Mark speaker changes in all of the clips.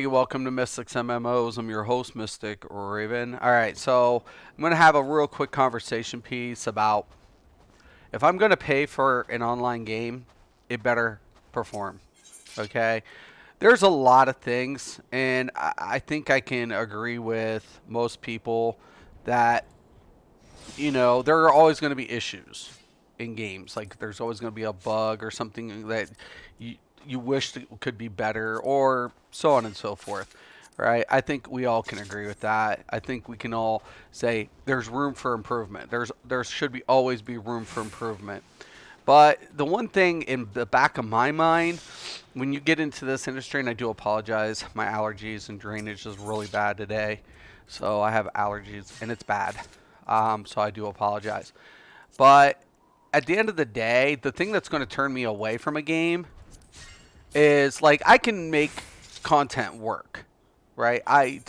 Speaker 1: Welcome to Mystics MMOs. I'm your host, Mystic Raven. All right, so I'm going to have a real quick conversation piece about if I'm going to pay for an online game, it better perform. Okay? There's a lot of things, and I think I can agree with most people that, there are always going to be issues in games. Like, there's always going to be a bug or something that you, you wish that could be better, or so on and so forth. Right? I think we all can agree with that. I think we can all say there's room for improvement. There should be always be room for improvement. But the one thing in the back of my mind, when you get into this industry, and I do apologize, my allergies and drainage is really bad today. So I have allergies, and it's bad. So I do apologize. But at the end of the day, the thing that's going to turn me away from a game is like I can make content work, right? I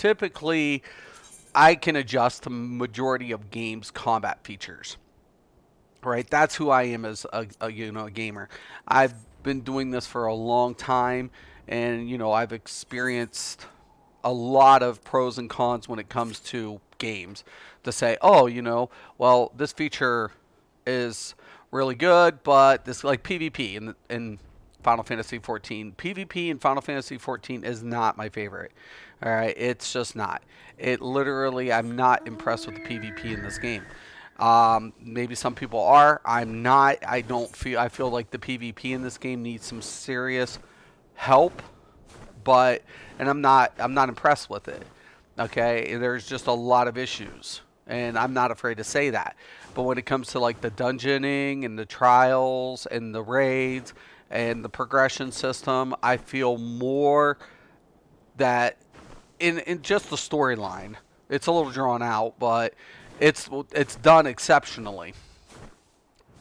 Speaker 1: can adjust the majority of games' combat features, right? That's who I am as a gamer. I've been doing this for a long time, and I've experienced a lot of pros and cons when it comes to games. To say, oh, well, this feature is really good, but this like PvP in Final Fantasy 14. PvP in Final Fantasy 14 is not my favorite. All right, it's just not. It literally, I'm not impressed with the PvP in this game. Maybe some people are. I'm not. I don't feel. I feel like the PvP in this game needs some serious help, but and I'm not impressed with it. Okay, there's just a lot of issues, and I'm not afraid to say that. But when it comes to like the dungeoning and the trials and the raids and the progression system, I feel more that in just the storyline, it's a little drawn out, but it's done exceptionally.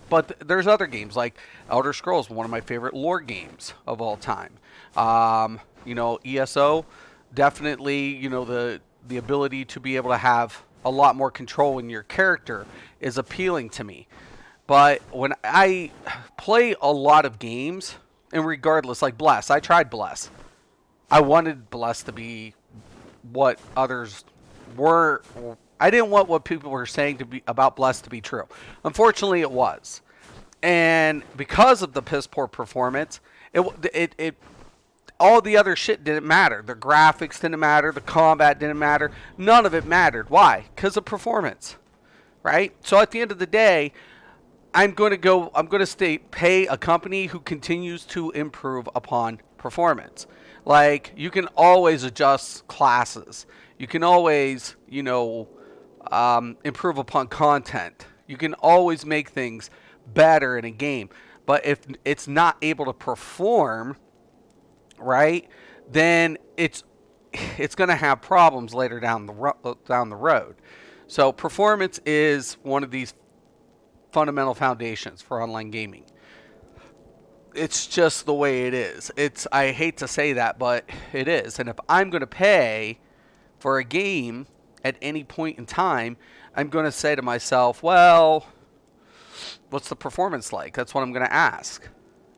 Speaker 1: But there's other games like Elder Scrolls, one of my favorite lore games of all time. ESO, definitely, the ability to be able to have a lot more control in your character is appealing to me. But when I play a lot of games, and regardless, like Bless, I tried Bless. I wanted Bless to be what others were. I didn't want what people were saying to be about Bless to be true. Unfortunately, it was, and because of the piss poor performance, it all the other shit didn't matter. The graphics didn't matter. The combat didn't matter. None of it mattered. Why? Because of performance, right? So at the end of the day, I'm going to go. I'm going to pay a company who continues to improve upon performance. Like you can always adjust classes. You can always, improve upon content. You can always make things better in a game. But if it's not able to perform, right, then it's going to have problems later down the road. So performance is one of these fundamental foundations for online gaming. It's just the way it is. I hate to say that, but it is. And if I'm going to pay for a game at any point in time, I'm going to say to myself, well, what's the performance like? That's what I'm going to ask.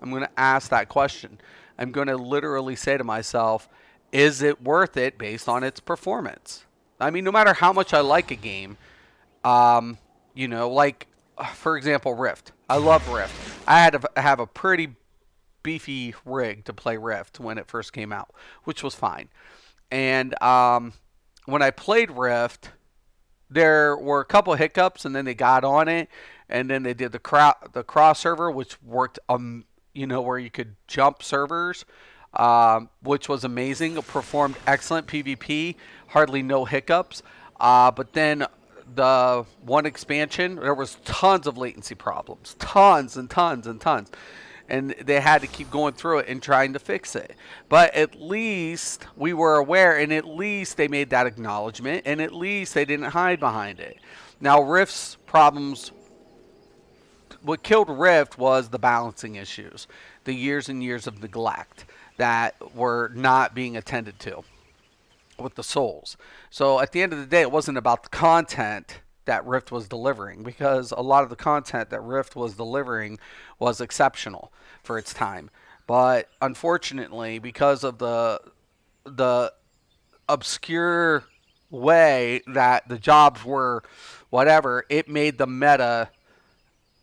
Speaker 1: I'm going to ask that question. I'm going to literally say to myself, is it worth it based on its performance? I mean, no matter how much I like a game, like for example, Rift. I love Rift. I had to have a pretty beefy rig to play Rift when it first came out, which was fine. And when I played Rift, there were a couple hiccups, and then they got on it, and then they did the cross server, which worked. Where you could jump servers, which was amazing. It performed excellent PvP, hardly no hiccups. But then the one expansion, there was tons of latency problems, tons and tons and tons, and they had to keep going through it and trying to fix it. But at least we were aware, and at least they made that acknowledgement, and at least they didn't hide behind it. Now, Rift's problems, what killed Rift was the balancing issues, the years and years of neglect that were not being attended to with the souls. So at the end of the day, it wasn't about the content that Rift was delivering, because a lot of the content that Rift was delivering was exceptional for its time. But unfortunately, because of the obscure way that the jobs were whatever, it made the meta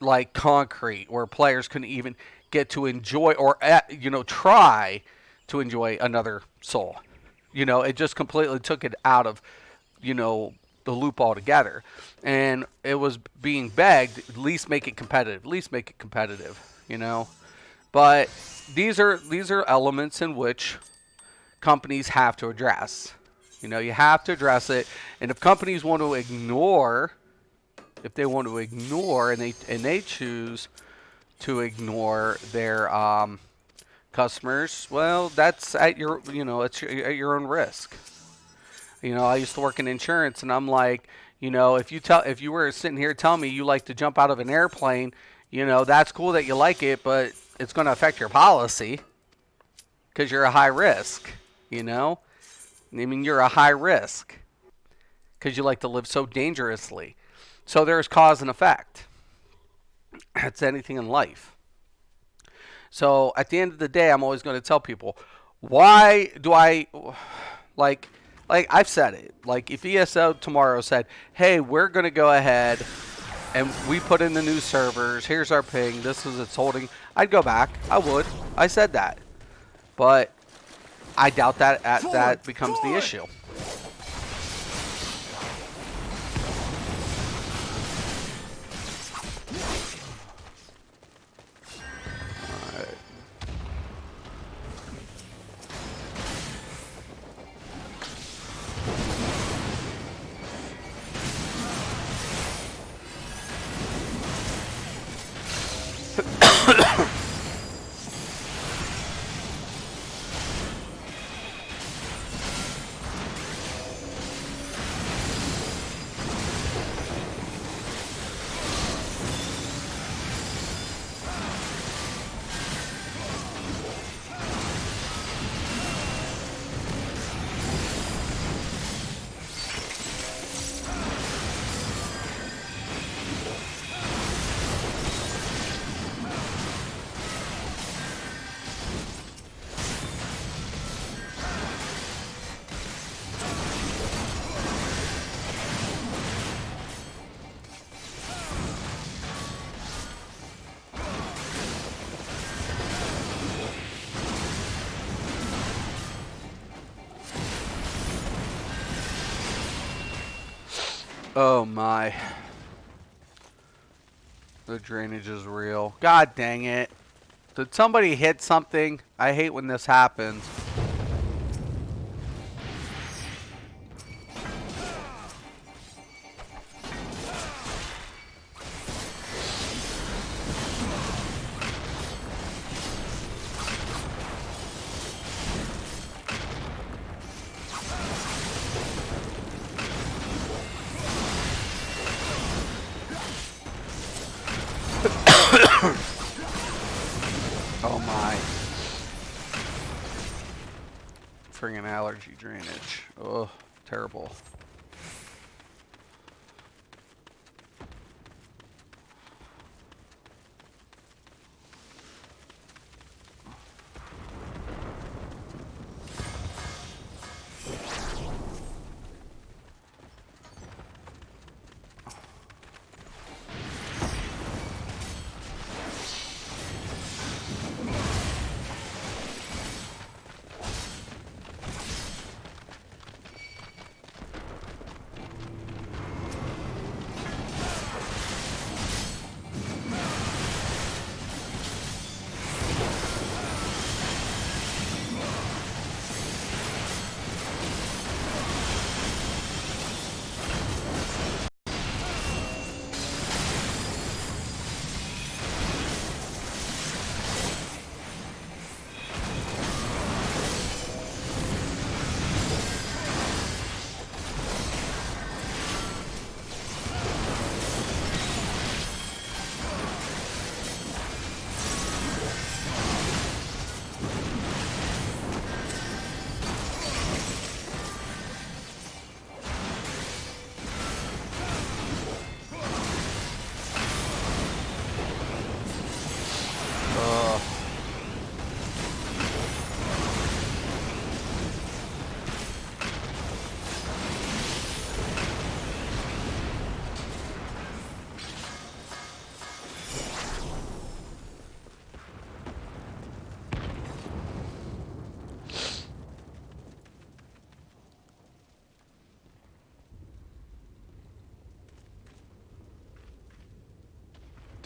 Speaker 1: like concrete, where players couldn't even get to enjoy or try to enjoy another soul. It just completely took it out of you know the loop altogether, and it was being begged, at least make it competitive, at least make it competitive. But these are elements in which companies have to address. You have to address it, and if companies want to ignore, if they want to ignore, and they choose to ignore their customers, well, that's at your it's at your own risk. I used to work in insurance, and I'm like, if you were sitting here telling me you like to jump out of an airplane, that's cool that you like it, but it's going to affect your policy because you're a high risk. I mean, you're a high risk because you like to live so dangerously. So there's cause and effect. It's anything in life. So at the end of the day, I'm always going to tell people, why do I like I've said it. Like if ESO tomorrow said, "Hey, we're going to go ahead and we put in the new servers. Here's our ping. This is its holding." I'd go back. I would. I said that. But I doubt that becomes the issue. Oh my. The drainage is real. God dang it. Did somebody hit something? I hate when this happens. Oh my. Friggin' allergy drainage. Oh, terrible.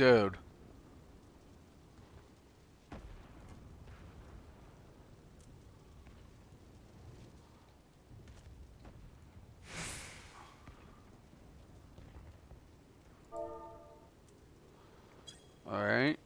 Speaker 1: Dude. All right.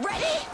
Speaker 2: Ready?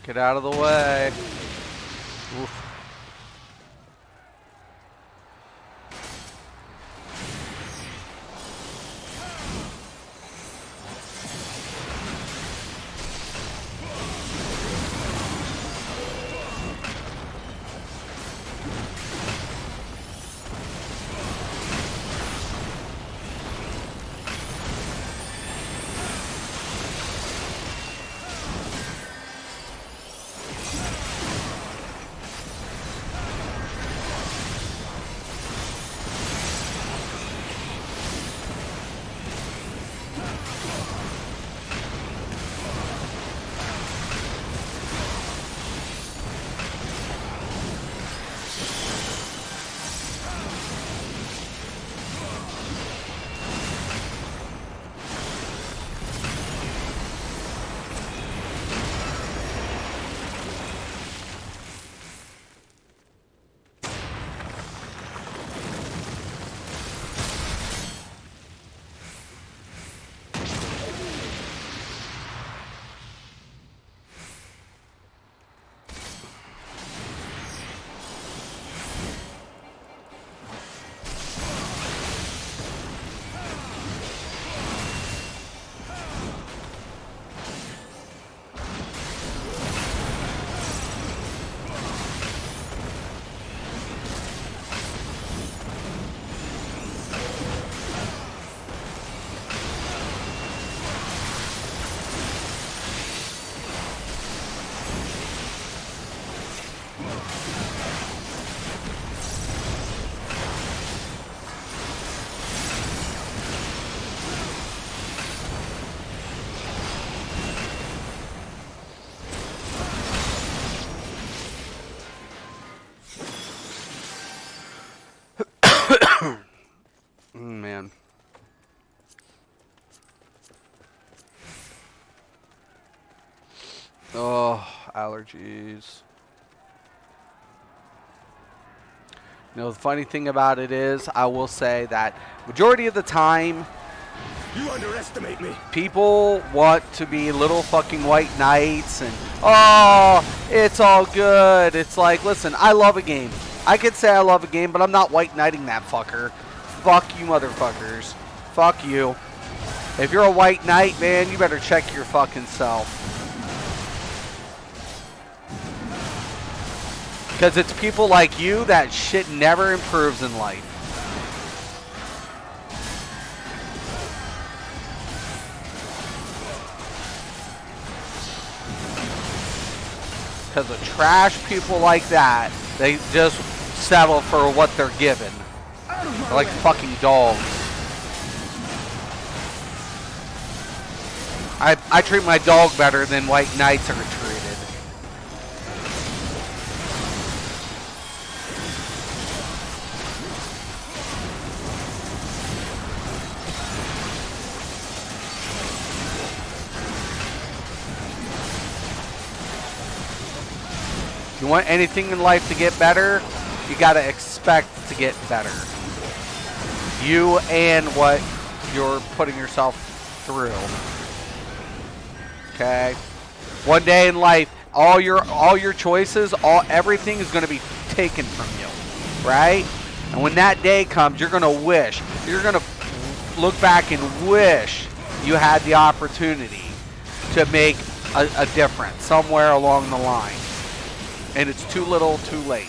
Speaker 1: Get out of the way. Oof. Man. Oh, allergies. You know, the funny thing about it is, I will say that majority of the time,
Speaker 2: You underestimate me.
Speaker 1: People want to be little fucking white knights and, oh, it's all good. It's like, listen, I love a game. I could say I love a game, but I'm not white knighting that fucker. Fuck you motherfuckers. Fuck you. If you're a white knight, man, you better check your fucking self. Because it's people like you that shit never improves in life. Because of trash people like that, they just settle for what they're given. They're like fucking dogs. I treat my dog better than white knights are treated. You want anything in life to get better, you gotta expect to get better. You and what you're putting yourself through. Okay? One day in life, all your choices, everything is gonna be taken from you. Right? And when that day comes, you're gonna look back and wish you had the opportunity to make a difference somewhere along the line. And it's too little, too late.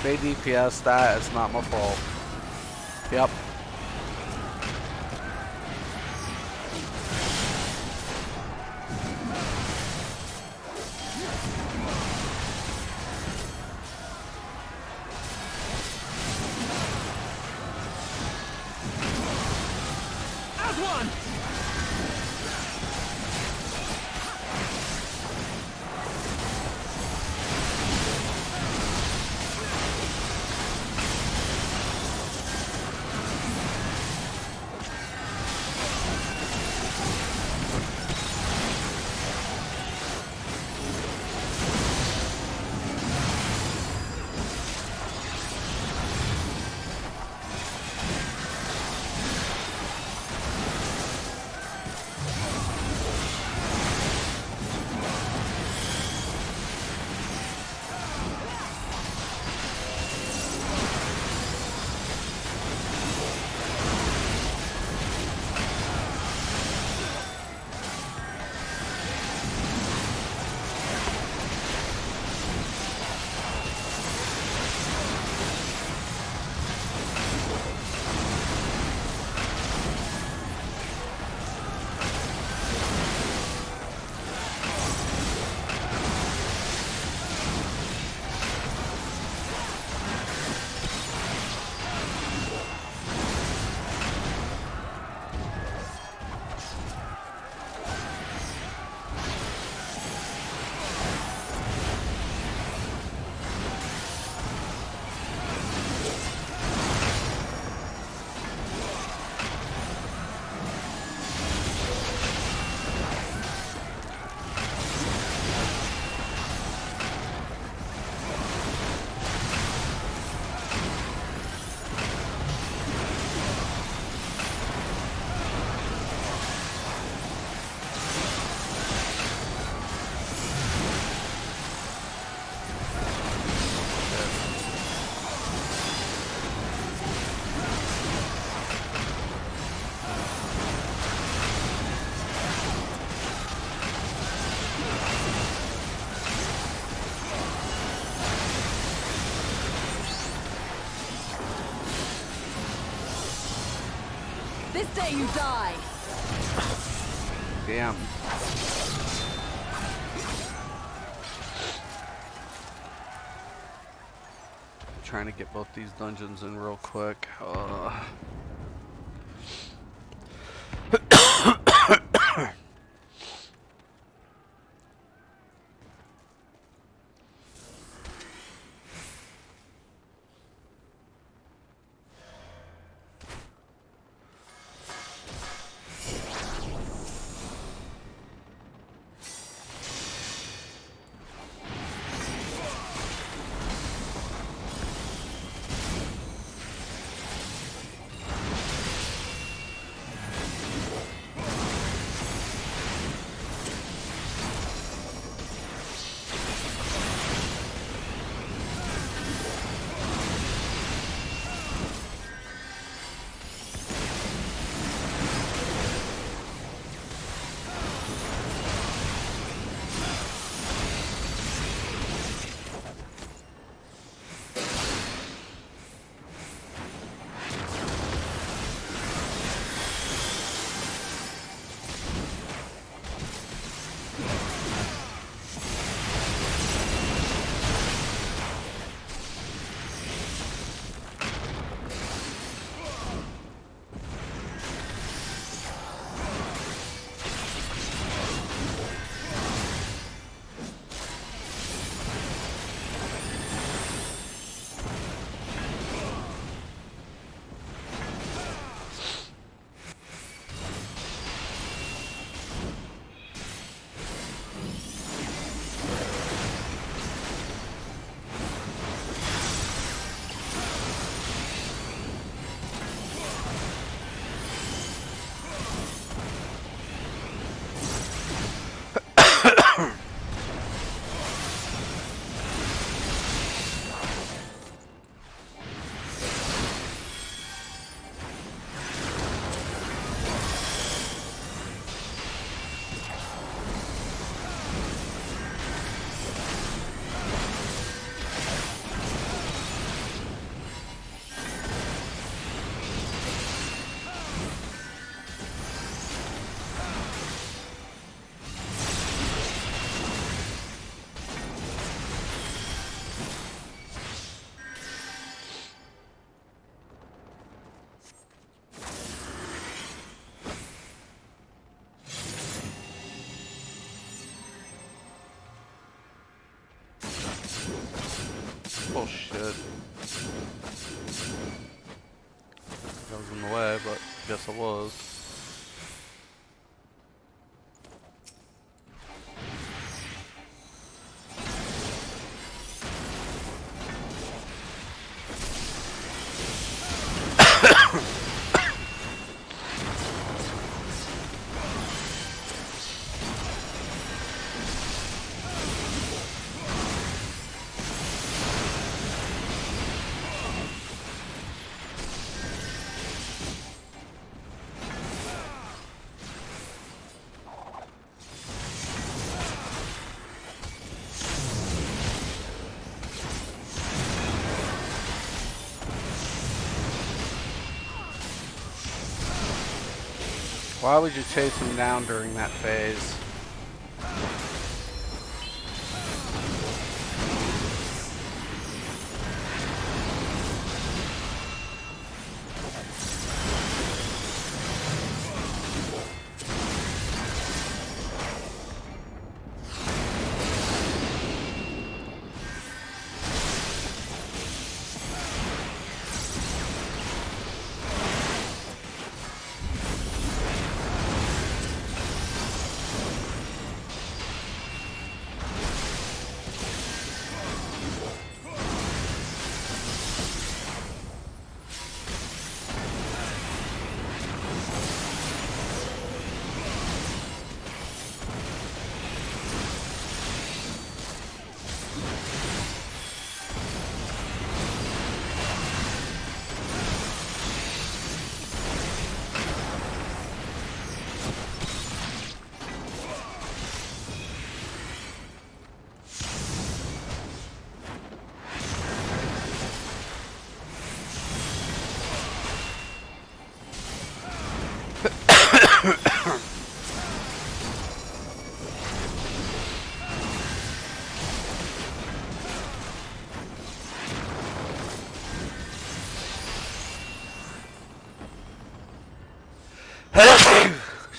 Speaker 1: They DPS that, it's not my fault. Yep.
Speaker 3: This day you die.
Speaker 1: Damn. Trying to get both these dungeons in real quick. shit. That was in the way, but I guess it was. Why would you chase him down during that phase?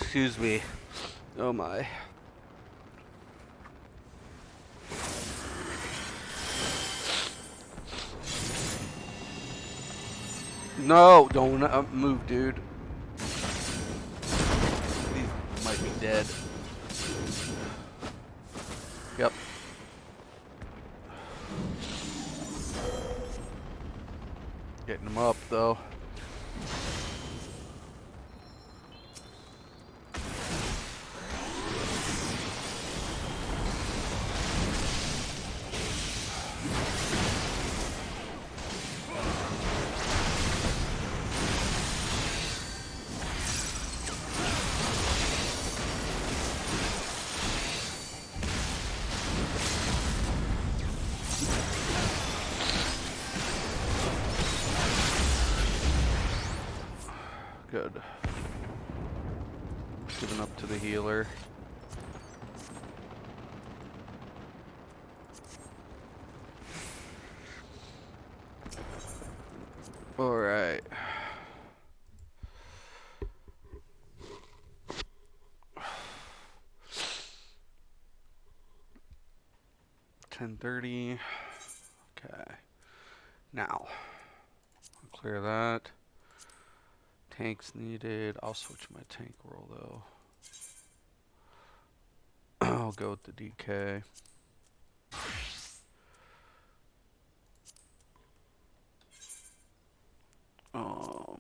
Speaker 1: Excuse me. Oh my. No, don't move, dude. He might be dead. Yep. Getting him up, though. Good. Giving up to the healer. All right. $10:30. Okay. Now, I'll clear that. Tanks needed. I'll switch my tank roll though. I'll go with the DK. Oh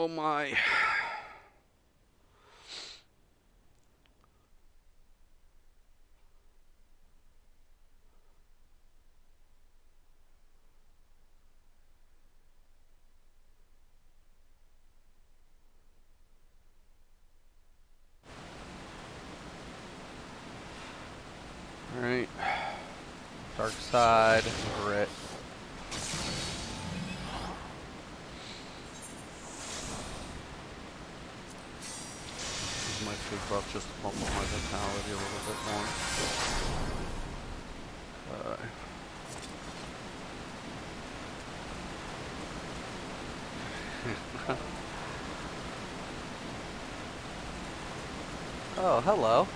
Speaker 1: my. Alright. Dark side, Rit. Use my food buff just to bump up my vitality a little bit more. Oh, hello.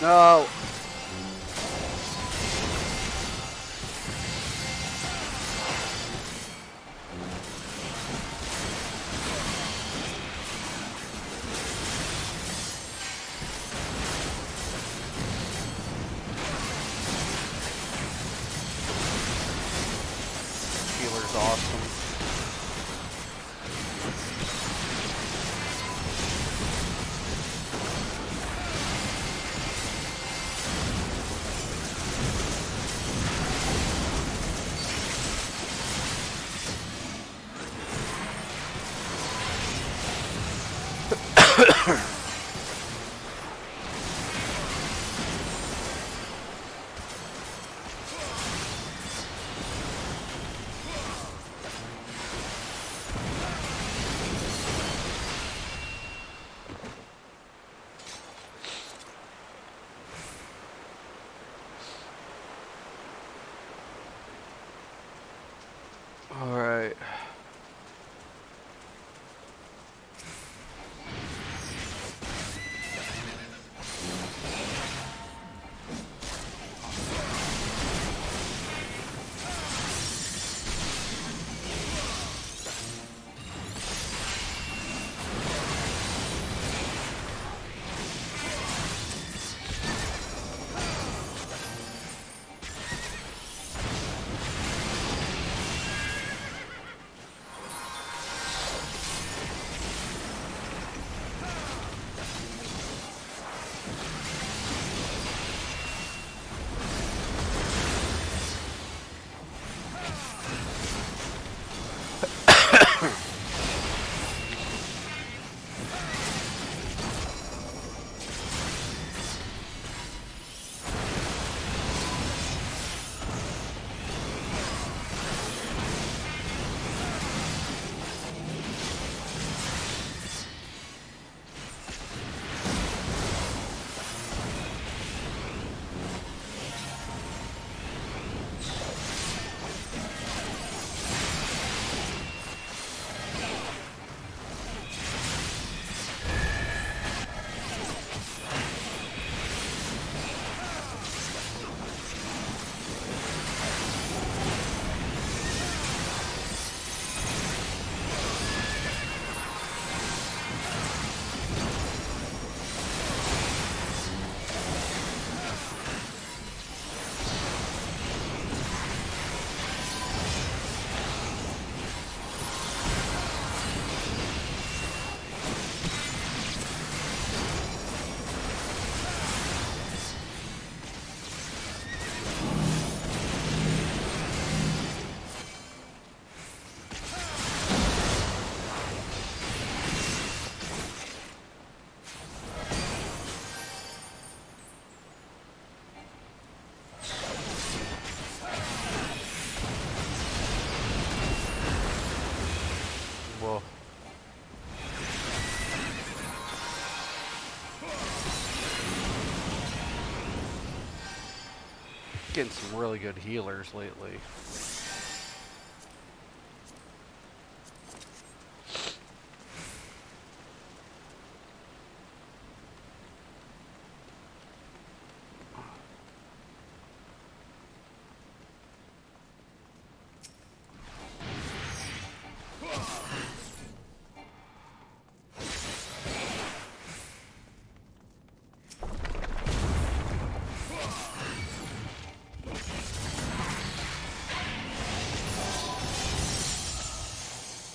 Speaker 1: No. Healer's awesome. All right. getting some really good healers lately.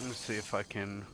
Speaker 1: Let me see if I can.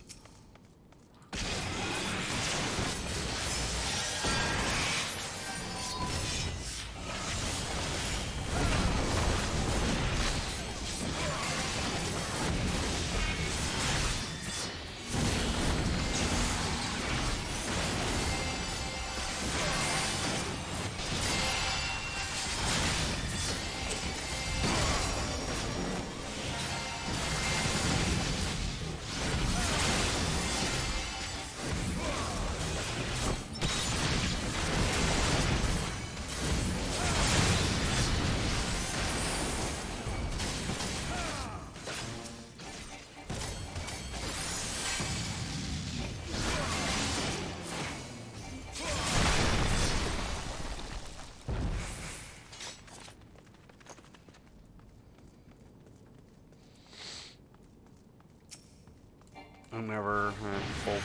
Speaker 1: I'm never gonna pull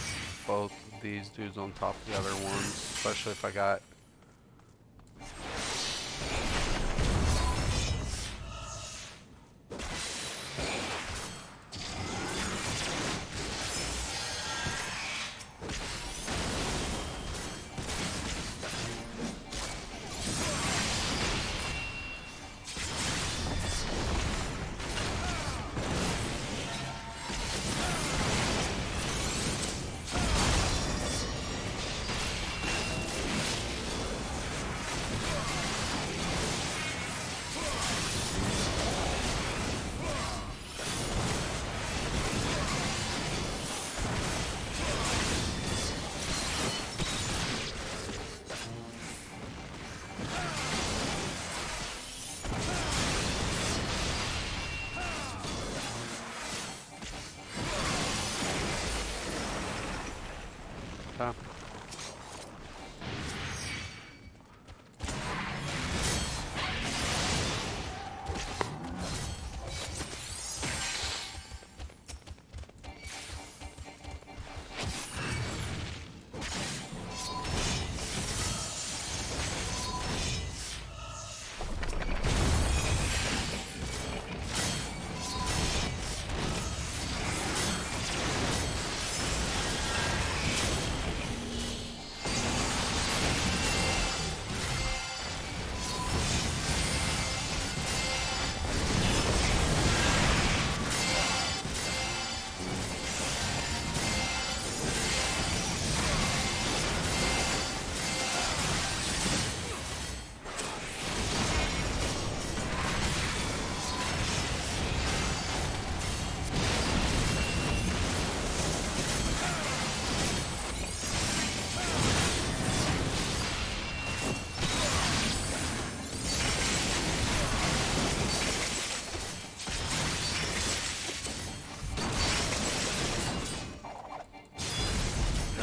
Speaker 1: both of these dudes on top of the other ones, especially if I got. Huh?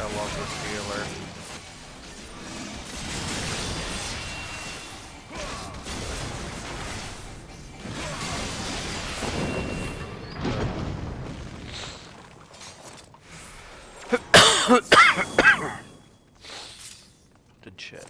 Speaker 1: I love this healer. Good shit.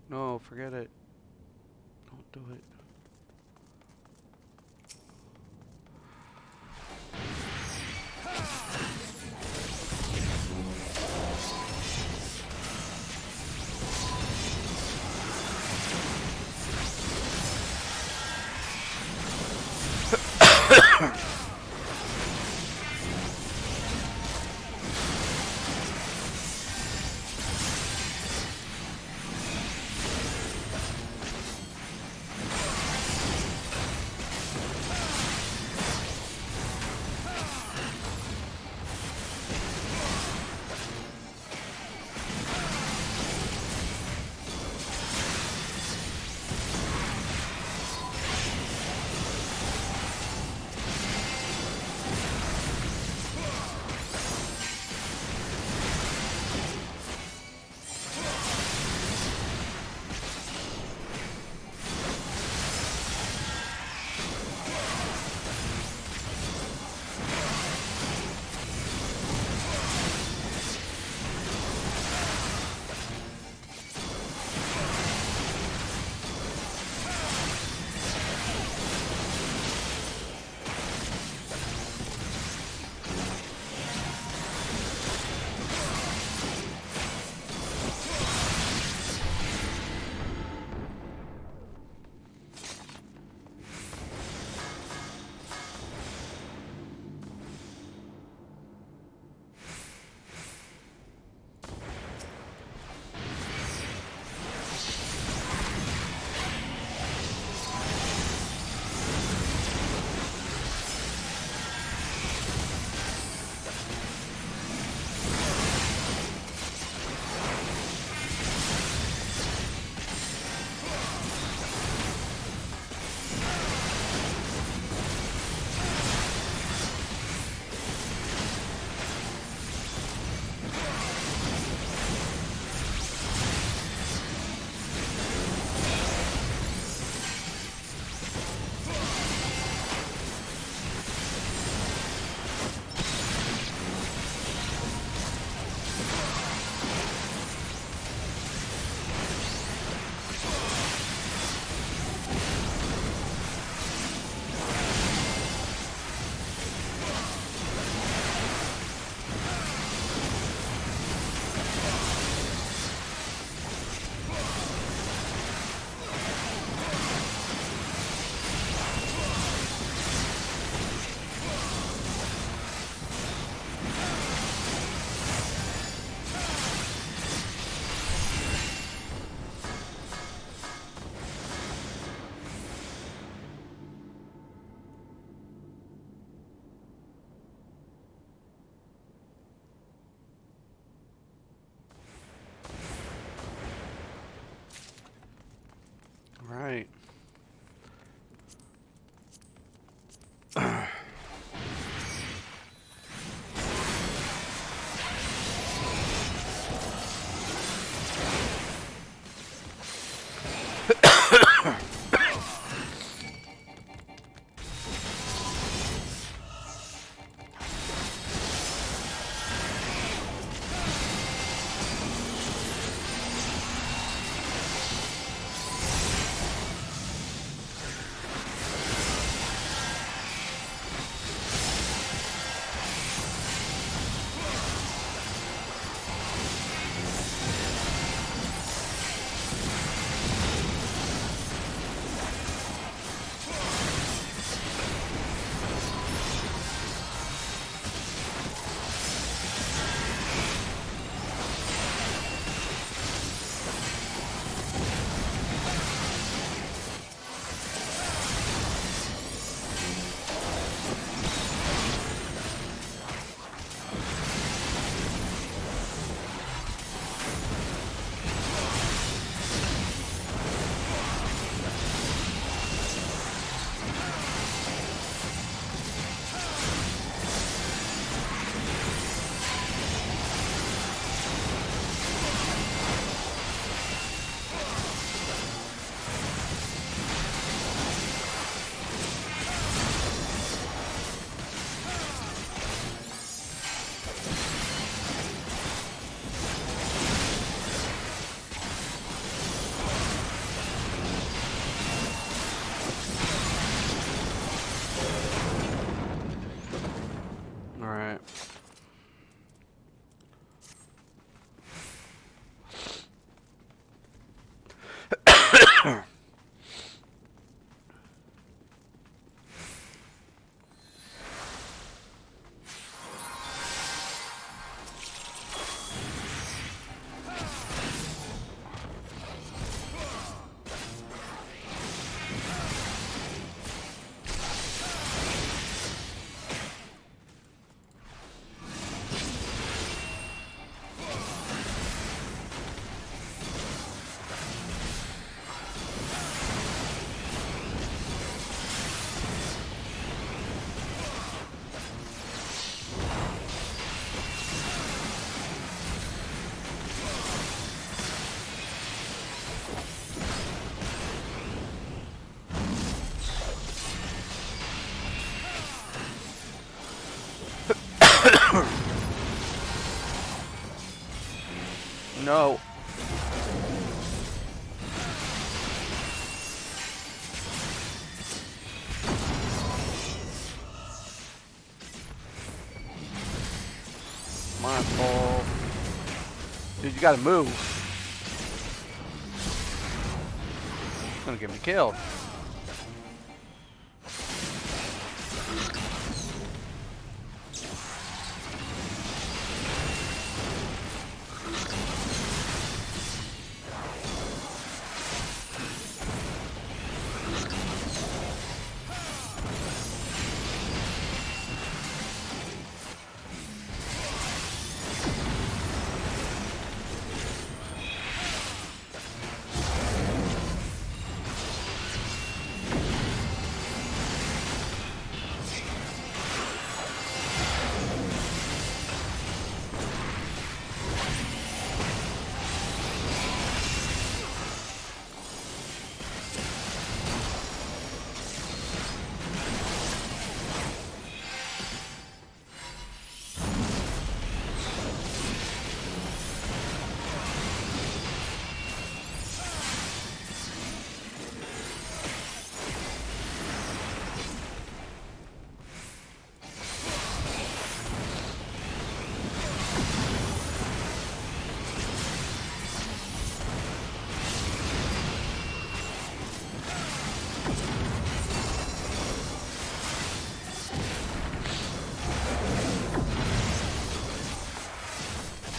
Speaker 1: No, forget it. Don't do it. You gotta move. It's gonna get me killed.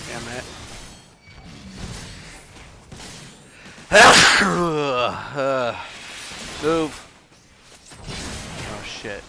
Speaker 1: Damn it. Move. Oh shit.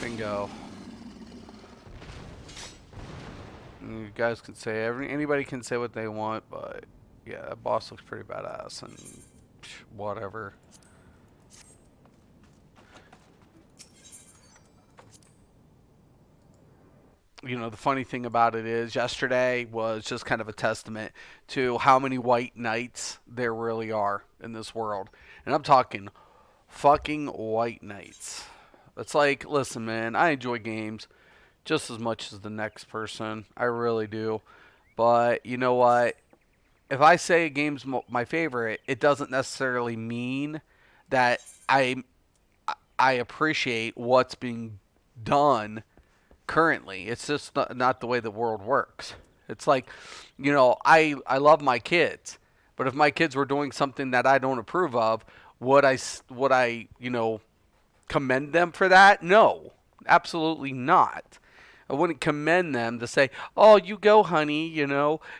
Speaker 1: Bingo. You guys can say anybody can say what they want, but yeah, that boss looks pretty badass and whatever. You know, the funny thing about it is yesterday was just kind of a testament to how many white knights there really are in this world. And I'm talking fucking white knights. It's like, listen, man, I enjoy games just as much as the next person. I really do. But you know what? If I say a game's my favorite, it doesn't necessarily mean that I appreciate what's being done currently. It's just not the way the world works. It's like, you know, I love my kids, but if my kids were doing something that I don't approve of, would I commend them for that? No, absolutely not. I wouldn't commend them to say, "Oh, you go, honey,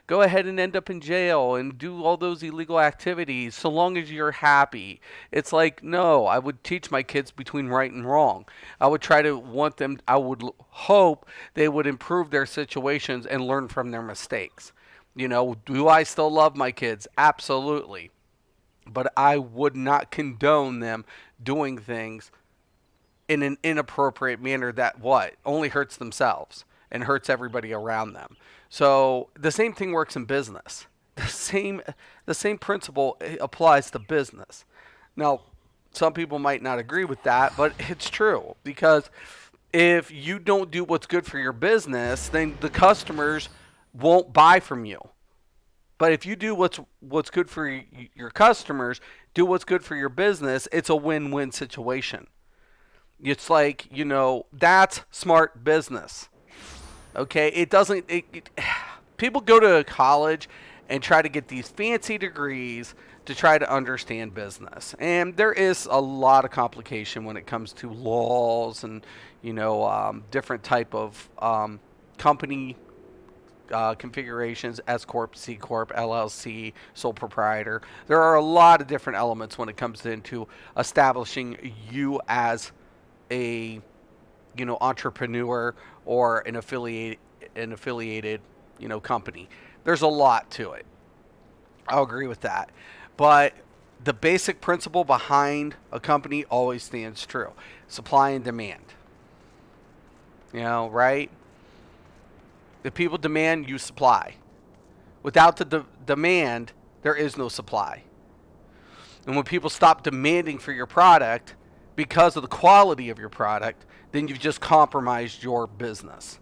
Speaker 1: go ahead and end up in jail and do all those illegal activities so long as you're happy." It's like, no, I would teach my kids between right and wrong. I would try to want them, I would hope they would improve their situations and learn from their mistakes. Do I still love my kids? Absolutely. But I would not condone them doing things in an inappropriate manner that what only hurts themselves and hurts everybody around them. So the same thing works in business. The same principle applies to business. Now, some people might not agree with that, but it's true because if you don't do what's good for your business, then the customers won't buy from you. But if you do what's good for your customers, do what's good for your business, it's a win-win situation. It's like, that's smart business. Okay? It doesn't people go to college and try to get these fancy degrees to try to understand business. And there is a lot of complication when it comes to laws and, different type of company configurations: S corp, C corp, LLC, sole proprietor. There are a lot of different elements when it comes into establishing you as a entrepreneur or an affiliated company. There's a lot to it. I'll agree with that. But the basic principle behind a company always stands true. Supply and demand. Right? If people demand, you supply. Without the demand, there is no supply. And when people stop demanding for your product because of the quality of your product, then you've just compromised your business.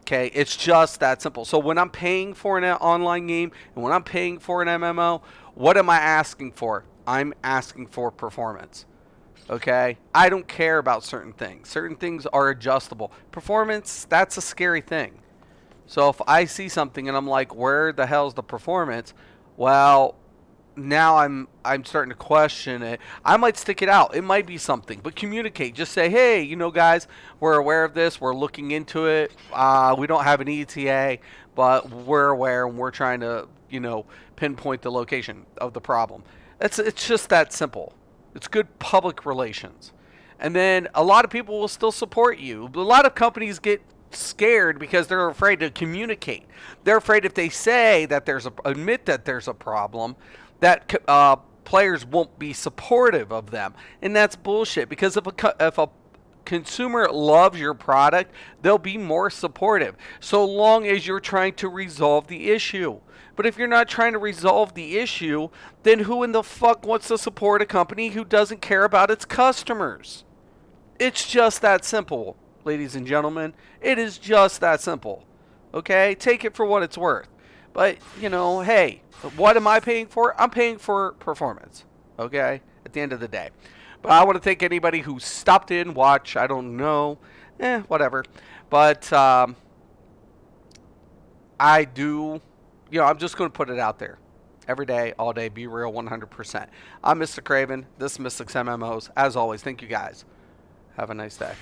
Speaker 1: Okay, it's just that simple. So when I'm paying for an online game and when I'm paying for an MMO, what am I asking for? I'm asking for performance. Okay, I don't care about certain things. Certain things are adjustable. Performance, that's a scary thing. So if I see something and I'm like, where the hell's the performance? Well, now I'm starting to question it. I might stick it out. It might be something, but communicate. Just say, hey, guys, we're aware of this. We're looking into it. We don't have an ETA, but we're aware and we're trying to, pinpoint the location of the problem. It's just that simple. It's good public relations. And then a lot of people will still support you. A lot of companies get scared because they're afraid to communicate. They're afraid if they say that admit that there's a problem, that players won't be supportive of them. And that's bullshit, because if a consumer loves your product, they'll be more supportive, so long as you're trying to resolve the issue. But if you're not trying to resolve the issue, then who in the fuck wants to support a company who doesn't care about its customers? It's just that simple, ladies and gentlemen. It is just that simple. Okay? Take it for what it's worth. But, hey, what am I paying for? I'm paying for performance. Okay? At the end of the day. But I want to thank anybody who stopped in, watch. I don't know. Whatever. But I do, I'm just going to put it out there. Every day, all day, be real 100%. I'm Mr. Craven. This is Mystics MMOs. As always, thank you guys. Have a nice day.